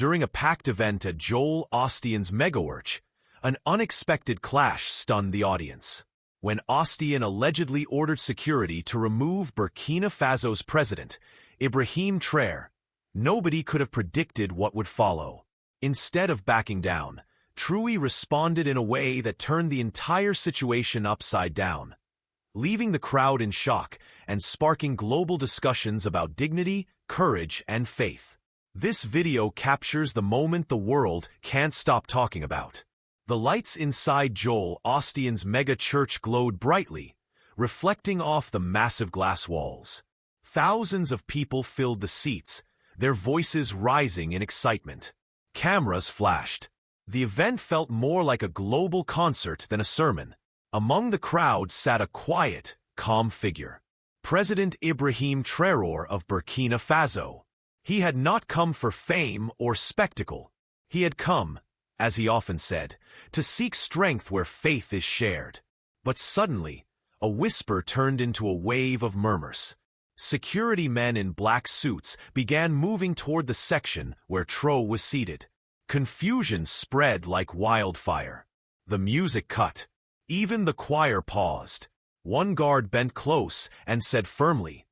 During a packed event at Joel Osteen's megachurch, an unexpected clash stunned the audience. When Osteen allegedly ordered security to remove Burkina Faso's president, Ibrahim Traoré, nobody could have predicted what would follow. Instead of backing down, Traoré responded in a way that turned the entire situation upside down, leaving the crowd in shock and sparking global discussions about dignity, courage, and faith. This video captures the moment the world can't stop talking about. The lights inside Joel Osteen's mega church glowed brightly, reflecting off the massive glass walls. Thousands of people filled the seats, their voices rising in excitement. Cameras flashed. The event felt more like a global concert than a sermon. Among the crowd sat a quiet, calm figure. President Ibrahim Traoré of Burkina Faso. He had not come for fame or spectacle. He had come, as he often said, to seek strength where faith is shared. But suddenly, a whisper turned into a wave of murmurs. Security men in black suits began moving toward the section where Traoré was seated. Confusion spread like wildfire. The music cut. Even the choir paused. One guard bent close and said firmly,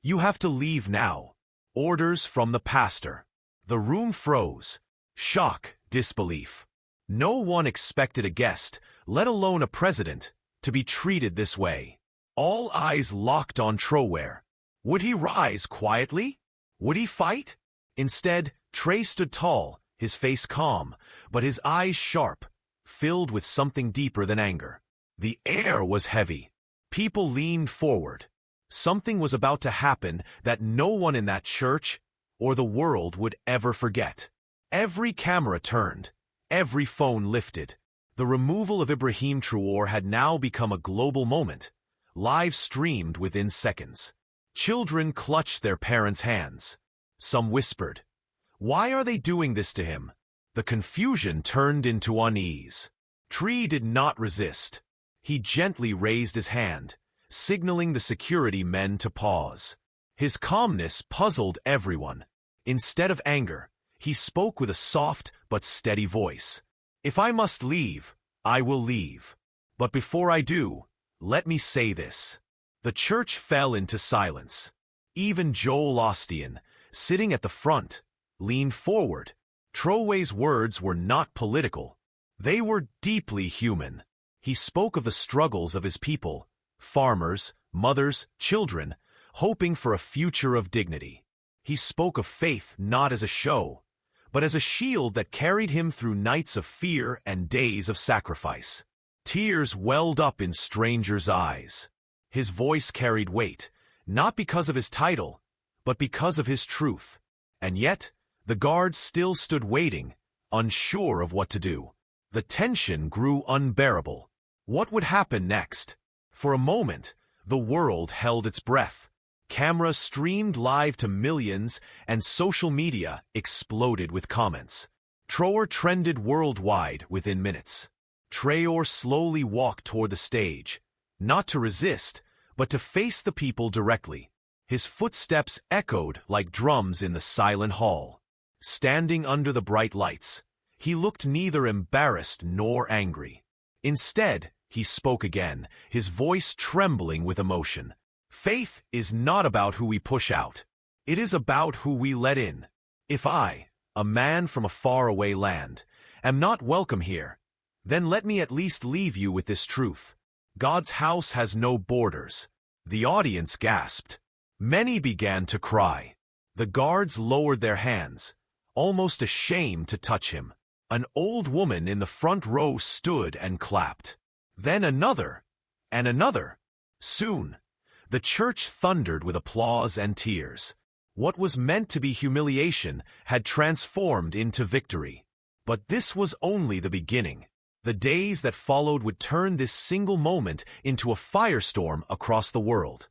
"You have to leave now. Orders from the pastor." The room froze. Shock, disbelief. No one expected a guest, let alone a president, to be treated this way. All eyes locked on Traoré. Would he rise quietly? Would he fight? Instead, Traoré stood tall, his face calm, but his eyes sharp, filled with something deeper than anger. The air was heavy. People leaned forward. Something was about to happen that no one in that church or the world would ever forget. Every camera turned, every phone lifted. The removal of Ibrahim Traoré had now become a global moment, live streamed within seconds. Children clutched their parents' hands. Some whispered, "Why are they doing this to him?" The confusion turned into unease. Traoré did not resist. He gently raised his hand, signaling the security men to pause. His calmness puzzled everyone. Instead of anger, he spoke with a soft but steady voice. "If I must leave, I will leave. But before I do, let me say this." The church fell into silence. Even Joel Osteen, sitting at the front, leaned forward. Traoré's words were not political. They were deeply human. He spoke of the struggles of his people, farmers, mothers, children, hoping for a future of dignity. He spoke of faith not as a show, but as a shield that carried him through nights of fear and days of sacrifice. Tears welled up in strangers' eyes. His voice carried weight, not because of his title, but because of his truth. And yet, the guards still stood waiting, unsure of what to do. The tension grew unbearable. What would happen next? For a moment, the world held its breath. Cameras streamed live to millions, and social media exploded with comments. Traoré trended worldwide within minutes. Traoré slowly walked toward the stage, not to resist, but to face the people directly. His footsteps echoed like drums in the silent hall. Standing under the bright lights, he looked neither embarrassed nor angry. Instead, he spoke again, his voice trembling with emotion. "Faith is not about who we push out. It is about who we let in. If I, a man from a faraway land, am not welcome here, then let me at least leave you with this truth. God's house has no borders." The audience gasped. Many began to cry. The guards lowered their hands, almost ashamed to touch him. An old woman in the front row stood and clapped. Then another, and another. Soon, the church thundered with applause and tears. What was meant to be humiliation had transformed into victory. But this was only the beginning. The days that followed would turn this single moment into a firestorm across the world,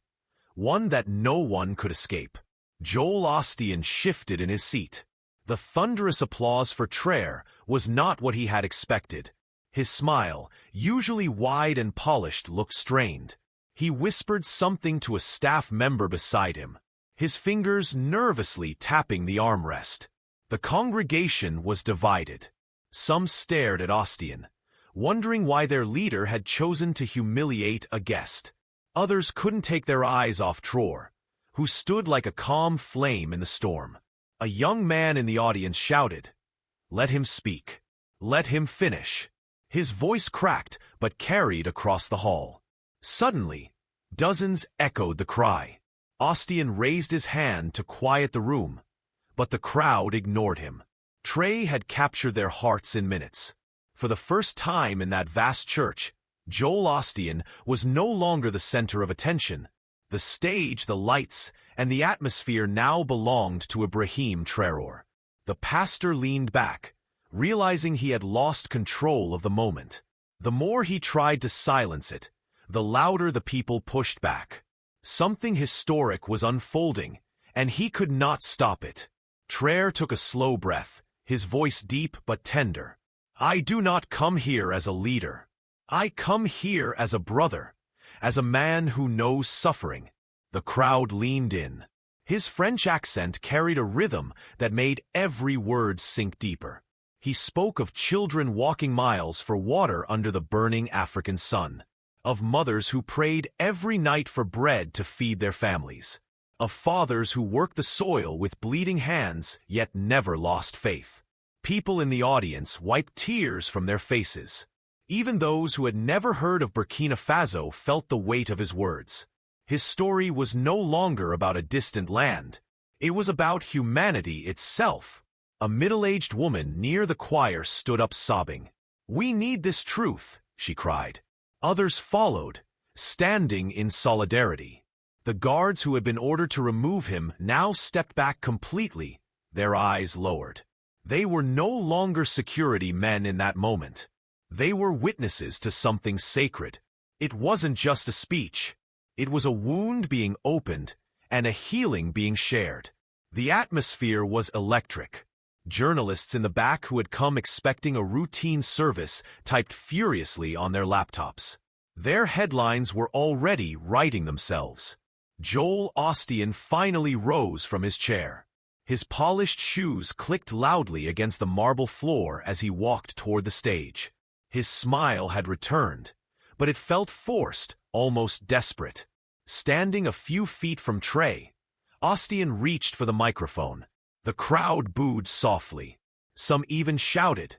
one that no one could escape. Joel Osteen shifted in his seat. The thunderous applause for Traoré was not what he had expected. His smile, usually wide and polished, looked strained. He whispered something to a staff member beside him, his fingers nervously tapping the armrest. The congregation was divided. Some stared at Osteen, wondering why their leader had chosen to humiliate a guest. Others couldn't take their eyes off Traoré, who stood like a calm flame in the storm. A young man in the audience shouted, "Let him speak. Let him finish." His voice cracked but carried across the hall. Suddenly, dozens echoed the cry. Osteen raised his hand to quiet the room, but the crowd ignored him. Traoré had captured their hearts in minutes. For the first time in that vast church, Joel Osteen was no longer the center of attention. The stage, the lights, and the atmosphere now belonged to Ibrahim Traoré. The pastor leaned back, realizing he had lost control of the moment. The more he tried to silence it, the louder the people pushed back. Something historic was unfolding, and he could not stop it. Traoré took a slow breath, his voice deep but tender. "I do not come here as a leader. I come here as a brother, as a man who knows suffering." The crowd leaned in. His French accent carried a rhythm that made every word sink deeper. He spoke of children walking miles for water under the burning African sun, of mothers who prayed every night for bread to feed their families, of fathers who worked the soil with bleeding hands yet never lost faith. People in the audience wiped tears from their faces. Even those who had never heard of Burkina Faso felt the weight of his words. His story was no longer about a distant land. It was about humanity itself. A middle-aged woman near the choir stood up sobbing. "We need this truth," she cried. Others followed, standing in solidarity. The guards who had been ordered to remove him now stepped back completely, their eyes lowered. They were no longer security men in that moment. They were witnesses to something sacred. It wasn't just a speech. It was a wound being opened and a healing being shared. The atmosphere was electric. Journalists in the back who had come expecting a routine service typed furiously on their laptops. Their headlines were already writing themselves. Joel Osteen finally rose from his chair. His polished shoes clicked loudly against the marble floor as he walked toward the stage. His smile had returned, but it felt forced, almost desperate. Standing a few feet from Traoré, Osteen reached for the microphone. The crowd booed softly. Some even shouted,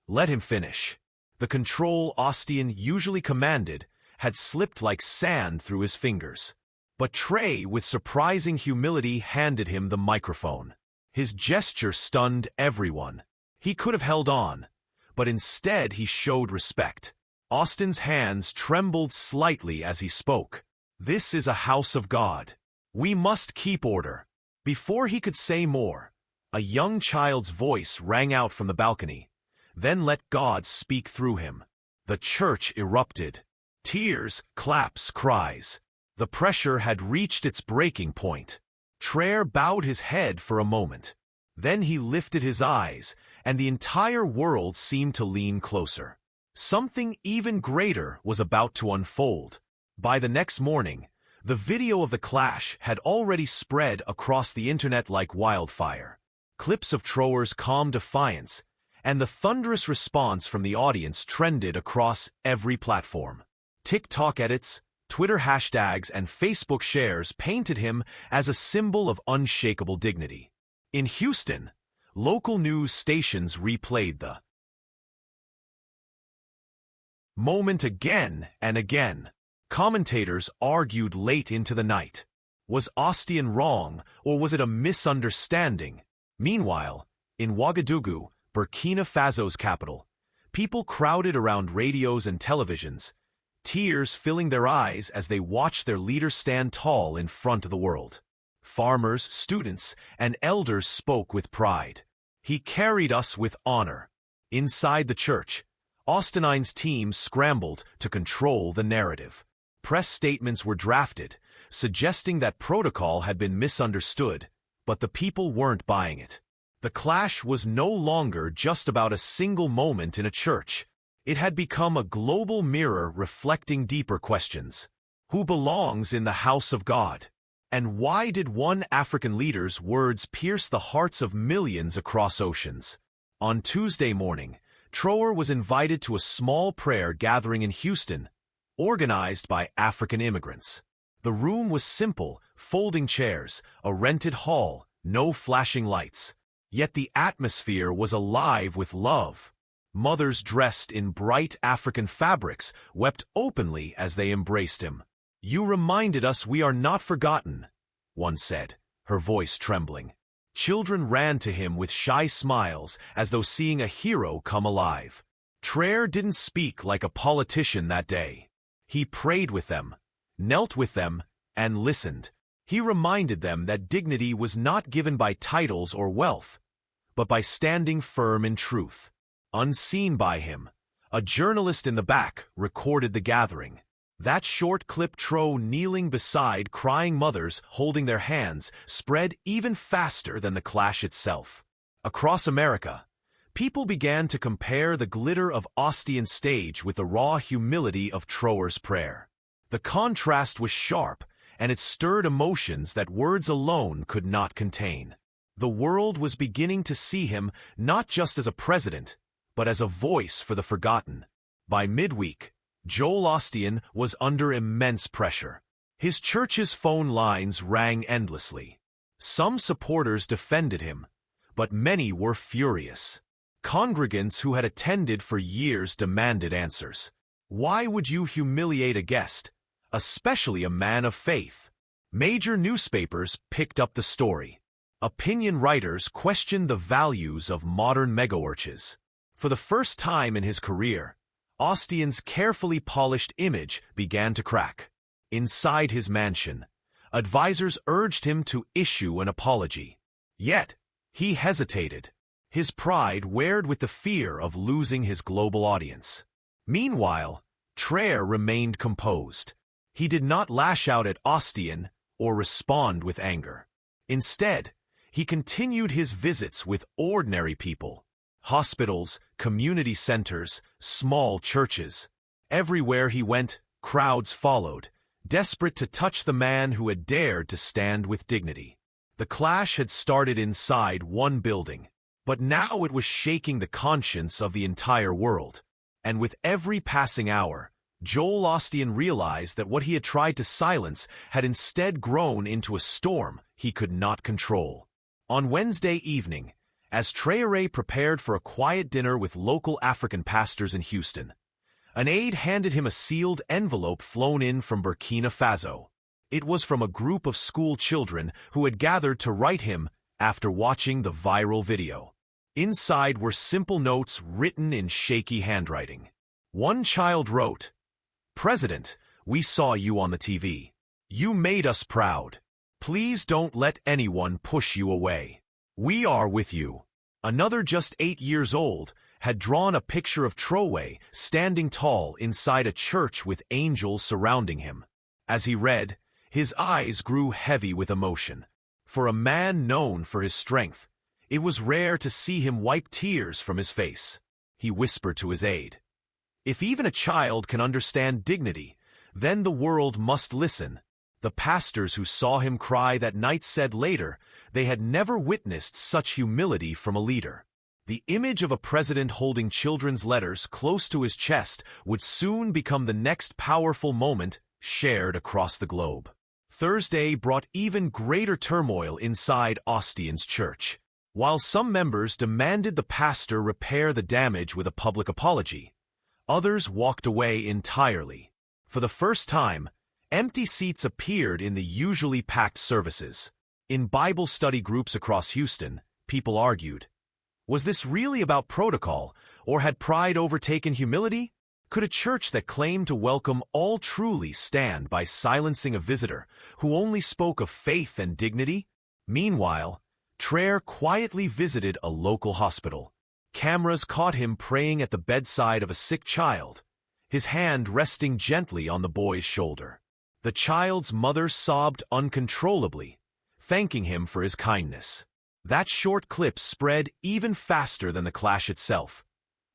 "Let him finish." The control Osteen usually commanded had slipped like sand through his fingers. But Traoré, with surprising humility, handed him the microphone. His gesture stunned everyone. He could have held on, but instead he showed respect. Osteen's hands trembled slightly as he spoke. "This is a house of God. We must keep order." Before he could say more, a young child's voice rang out from the balcony. "Then let God speak through him." The church erupted. Tears, claps, cries. The pressure had reached its breaking point. Traoré bowed his head for a moment. Then he lifted his eyes, and the entire world seemed to lean closer. Something even greater was about to unfold. By the next morning, the video of the clash had already spread across the internet like wildfire. Clips of Traoré's calm defiance and the thunderous response from the audience trended across every platform. TikTok edits, Twitter hashtags, and Facebook shares painted him as a symbol of unshakable dignity. In Houston, local news stations replayed the moment again and again. Commentators argued late into the night. Was Osteen wrong, or was it a misunderstanding? Meanwhile, in Ouagadougou, Burkina Faso's capital, people crowded around radios and televisions, tears filling their eyes as they watched their leader stand tall in front of the world. Farmers, students, and elders spoke with pride. "He carried us with honor." Inside the church, Osteen's team scrambled to control the narrative. Press statements were drafted, suggesting that protocol had been misunderstood, but the people weren't buying it. The clash was no longer just about a single moment in a church. It had become a global mirror reflecting deeper questions. Who belongs in the house of God? And why did one African leader's words pierce the hearts of millions across oceans? On Tuesday morning, Traoré was invited to a small prayer gathering in Houston, organized by African immigrants. The room was simple, folding chairs, a rented hall, no flashing lights. Yet the atmosphere was alive with love. Mothers dressed in bright African fabrics wept openly as they embraced him. "You reminded us we are not forgotten," one said, her voice trembling. Children ran to him with shy smiles as though seeing a hero come alive. Traoré didn't speak like a politician that day. He prayed with them, knelt with them, and listened. He reminded them that dignity was not given by titles or wealth, but by standing firm in truth. Unseen by him, a journalist in the back recorded the gathering. That short clip, Traoré kneeling beside crying mothers holding their hands, spread even faster than the clash itself. Across America, people began to compare the glitter of Osteen's stage with the raw humility of Traoré's prayer. The contrast was sharp, and it stirred emotions that words alone could not contain. The world was beginning to see him not just as a president, but as a voice for the forgotten. By midweek, Joel Osteen was under immense pressure. His church's phone lines rang endlessly. Some supporters defended him, but many were furious. Congregants who had attended for years demanded answers. Why would you humiliate a guest, especially a man of faith? Major newspapers picked up the story. Opinion writers questioned the values of modern megachurches. For the first time in his career, Osteen's carefully polished image began to crack. Inside his mansion, advisors urged him to issue an apology. Yet, he hesitated. His pride warred with the fear of losing his global audience. Meanwhile, Traoré remained composed. He did not lash out at Osteen or respond with anger. Instead, he continued his visits with ordinary people. Hospitals, community centers, small churches. Everywhere he went, crowds followed, desperate to touch the man who had dared to stand with dignity. The clash had started inside one building, but now it was shaking the conscience of the entire world. And with every passing hour, Joel Osteen realized that what he had tried to silence had instead grown into a storm he could not control. On Wednesday evening, as Traoré prepared for a quiet dinner with local African pastors in Houston, an aide handed him a sealed envelope flown in from Burkina Faso. It was from a group of school children who had gathered to write him after watching the viral video. Inside were simple notes written in shaky handwriting. One child wrote, "President, we saw you on the TV. You made us proud. Please don't let anyone push you away. We are with you." Another, just 8 years old, had drawn a picture of Traoré standing tall inside a church with angels surrounding him. As he read, his eyes grew heavy with emotion. For a man known for his strength, it was rare to see him wipe tears from his face. He whispered to his aide, "If even a child can understand dignity, then the world must listen." The pastors who saw him cry that night said later they had never witnessed such humility from a leader. The image of a president holding children's letters close to his chest would soon become the next powerful moment shared across the globe. Thursday brought even greater turmoil inside Osteen's church. While some members demanded the pastor repair the damage with a public apology, others walked away entirely. For the first time, empty seats appeared in the usually packed services. In Bible study groups across Houston, people argued, was this really about protocol, or had pride overtaken humility? Could a church that claimed to welcome all truly stand by silencing a visitor who only spoke of faith and dignity? Meanwhile, Traoré quietly visited a local hospital. Cameras caught him praying at the bedside of a sick child, his hand resting gently on the boy's shoulder. The child's mother sobbed uncontrollably, thanking him for his kindness. That short clip spread even faster than the clash itself,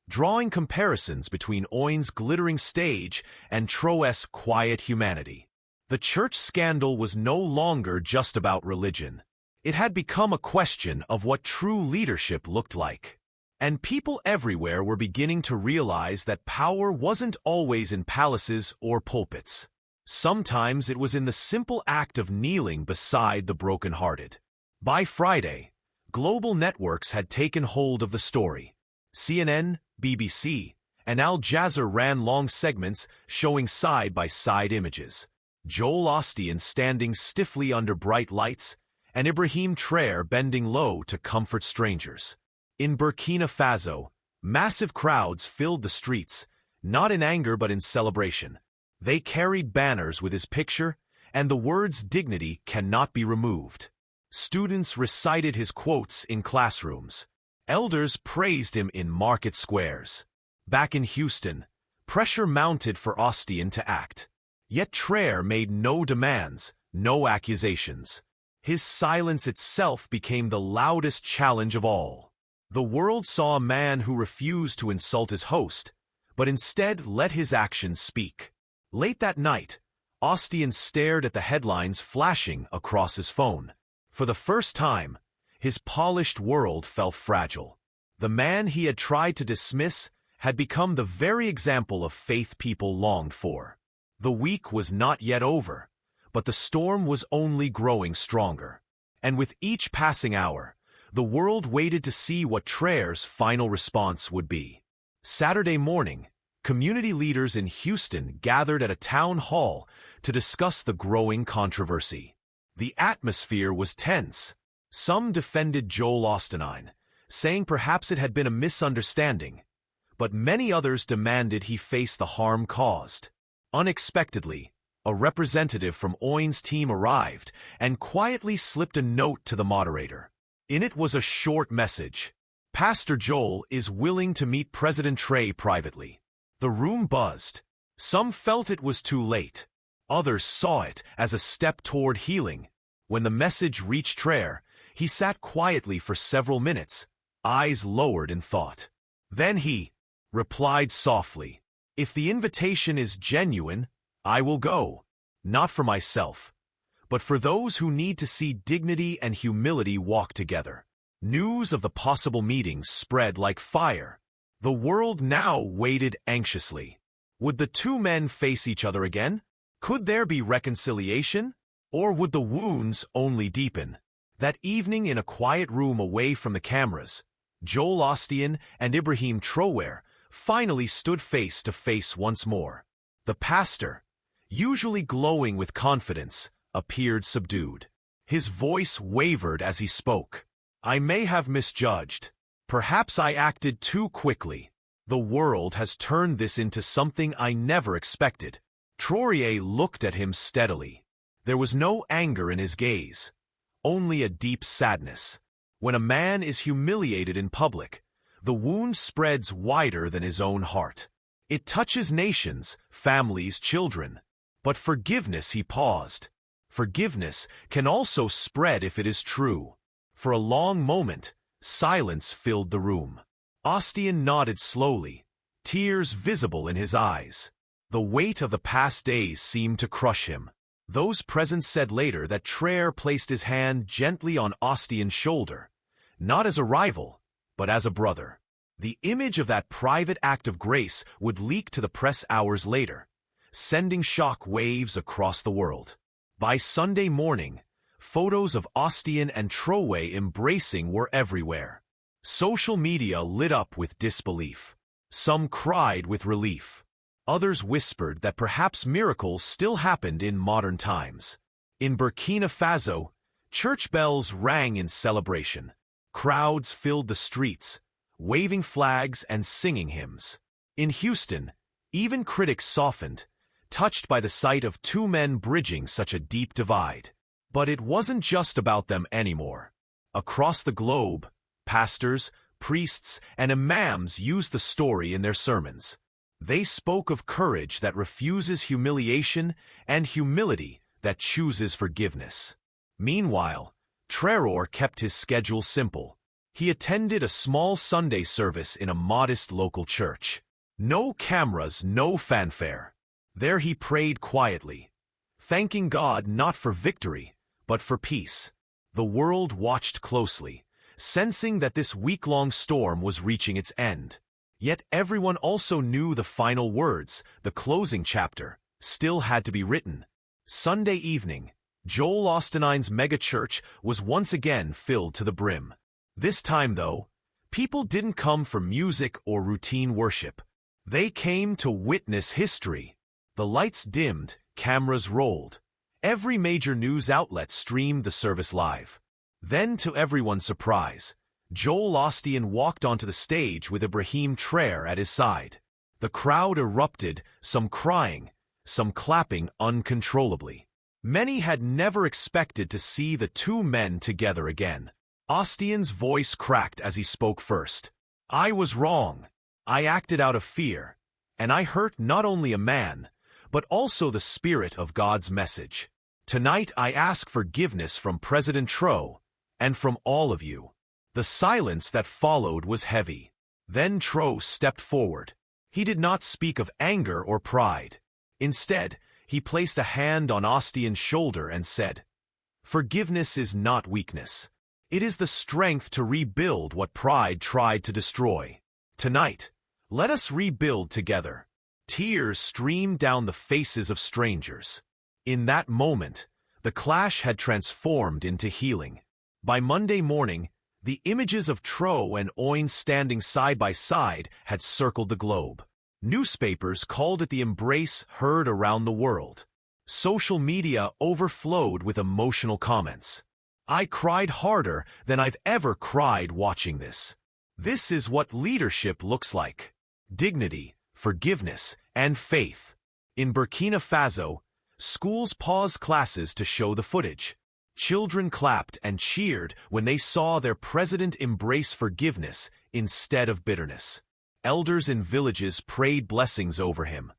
drawing comparisons between Osteen's glittering stage and Traoré's quiet humanity. The church scandal was no longer just about religion. It had become a question of what true leadership looked like. And people everywhere were beginning to realize that power wasn't always in palaces or pulpits. Sometimes it was in the simple act of kneeling beside the brokenhearted. By Friday, global networks had taken hold of the story. CNN, BBC, and Al Jazeera ran long segments showing side-by-side images. Joel Osteen standing stiffly under bright lights, and Ibrahim Traoré bending low to comfort strangers. In Burkina Faso, massive crowds filled the streets, not in anger but in celebration. They carried banners with his picture, and the words "dignity cannot be removed." Students recited his quotes in classrooms. Elders praised him in market squares. Back in Houston, pressure mounted for Osteen to act. Yet Traoré made no demands, no accusations. His silence itself became the loudest challenge of all. The world saw a man who refused to insult his host, but instead let his actions speak. Late that night, Osteen stared at the headlines flashing across his phone. For the first time, his polished world felt fragile. The man he had tried to dismiss had become the very example of faith people longed for. The week was not yet over, but the storm was only growing stronger. And with each passing hour, the world waited to see what Traoré's final response would be. Saturday morning, community leaders in Houston gathered at a town hall to discuss the growing controversy. The atmosphere was tense. Some defended Joel Osteen, saying perhaps it had been a misunderstanding, but many others demanded he face the harm caused. Unexpectedly, a representative from Osteen's team arrived and quietly slipped a note to the moderator. In it was a short message. "Pastor Joel is willing to meet President Traoré privately." The room buzzed. Some felt it was too late. Others saw it as a step toward healing. When the message reached Traoré, he sat quietly for several minutes, eyes lowered in thought. Then he replied softly, "If the invitation is genuine, I will go, not for myself, but for those who need to see dignity and humility walk together." News of the possible meetings spread like fire. The world now waited anxiously. Would the two men face each other again? Could there be reconciliation? Or would the wounds only deepen? That evening in a quiet room away from the cameras, Joel Osteen and Ibrahim Traoré finally stood face to face once more. The pastor, usually glowing with confidence, appeared subdued. His voice wavered as he spoke. "I may have misjudged. Perhaps I acted too quickly. The world has turned this into something I never expected." Traoré looked at him steadily. There was no anger in his gaze, only a deep sadness. When a man is humiliated in public, the wound spreads wider than his own heart. It touches nations, families, children. But forgiveness, he paused. Forgiveness can also spread if it is true. For a long moment, silence filled the room. Osteen nodded slowly, tears visible in his eyes. The weight of the past days seemed to crush him. Those present said later that Traoré placed his hand gently on Osteen's shoulder, not as a rival, but as a brother. The image of that private act of grace would leak to the press hours later, sending shock waves across the world. By Sunday morning, photos of Osteen and Traoré embracing were everywhere. Social media lit up with disbelief. Some cried with relief. Others whispered that perhaps miracles still happened in modern times. In Burkina Faso, church bells rang in celebration. Crowds filled the streets, waving flags and singing hymns. In Houston, even critics softened, touched by the sight of two men bridging such a deep divide. But it wasn't just about them anymore. Across the globe, pastors, priests, and imams used the story in their sermons. They spoke of courage that refuses humiliation and humility that chooses forgiveness. Meanwhile, Traoré kept his schedule simple. He attended a small Sunday service in a modest local church. No cameras, no fanfare. There he prayed quietly, thanking God not for victory, but for peace. The world watched closely, sensing that this week-long storm was reaching its end. Yet everyone also knew the final words, the closing chapter, still had to be written. Sunday evening, Joel Osteen's megachurch was once again filled to the brim. This time, though, people didn't come for music or routine worship. They came to witness history. The lights dimmed, cameras rolled. Every major news outlet streamed the service live. Then, to everyone's surprise, Joel Osteen walked onto the stage with Ibrahim Traoré at his side. The crowd erupted, some crying, some clapping uncontrollably. Many had never expected to see the two men together again. Osteen's voice cracked as he spoke first. "I was wrong. I acted out of fear, and I hurt not only a man, but also the spirit of God's message. Tonight I ask forgiveness from President Traoré and from all of you." The silence that followed was heavy. Then Traoré stepped forward. He did not speak of anger or pride. Instead, he placed a hand on Osteen's shoulder and said, "Forgiveness is not weakness. It is the strength to rebuild what pride tried to destroy. Tonight, let us rebuild together." Tears streamed down the faces of strangers. In that moment, the clash had transformed into healing. By Monday morning, the images of Traoré and Osteen standing side by side had circled the globe. Newspapers called it the embrace heard around the world. Social media overflowed with emotional comments. "I cried harder than I've ever cried watching this. This is what leadership looks like. Dignity, forgiveness, and faith." In Burkina Faso, schools paused classes to show the footage. Children clapped and cheered when they saw their president embrace forgiveness instead of bitterness. Elders in villages prayed blessings over him,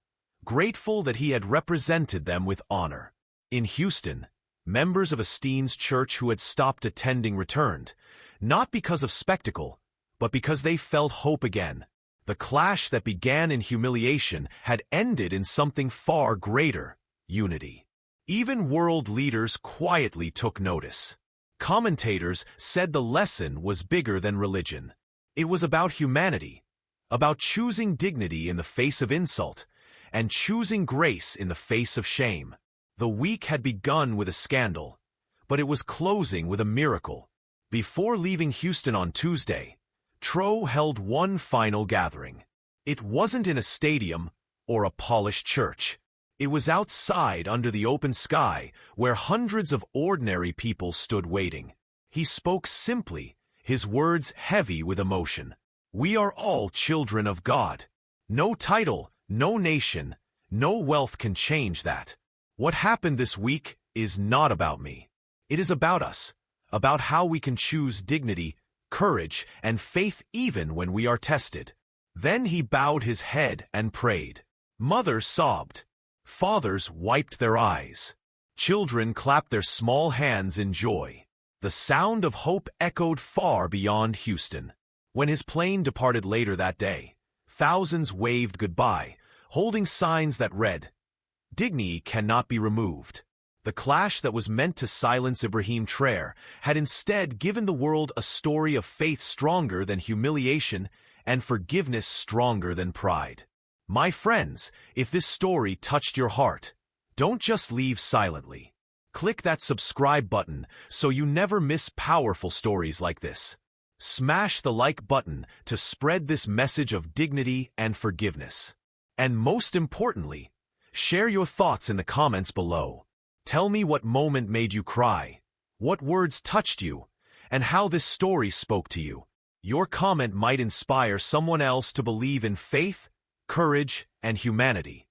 grateful that he had represented them with honor. In Houston, members of Osteen's church who had stopped attending returned, not because of spectacle, but because they felt hope again. The clash that began in humiliation had ended in something far greater: unity. Even world leaders quietly took notice. Commentators said the lesson was bigger than religion. It was about humanity, about choosing dignity in the face of insult, and choosing grace in the face of shame. The week had begun with a scandal, but it was closing with a miracle. Before leaving Houston on Tuesday, Traoré held one final gathering. It wasn't in a stadium or a polished church. It was outside under the open sky, where hundreds of ordinary people stood waiting. He spoke simply, his words heavy with emotion. "We are all children of God. No title, no nation, no wealth can change that. What happened this week is not about me. It is about us, about how we can choose dignity, courage, and faith even when we are tested." Then he bowed his head and prayed. Mothers sobbed. Fathers wiped their eyes. Children clapped their small hands in joy. The sound of hope echoed far beyond Houston. When his plane departed later that day, thousands waved goodbye, holding signs that read, "Dignity cannot be removed." The clash that was meant to silence Ibrahim Traoré had instead given the world a story of faith stronger than humiliation and forgiveness stronger than pride. My friends, if this story touched your heart, don't just leave silently. Click that subscribe button so you never miss powerful stories like this. Smash the like button to spread this message of dignity and forgiveness. And most importantly, share your thoughts in the comments below. Tell me what moment made you cry, what words touched you, and how this story spoke to you. Your comment might inspire someone else to believe in faith, courage, and humanity.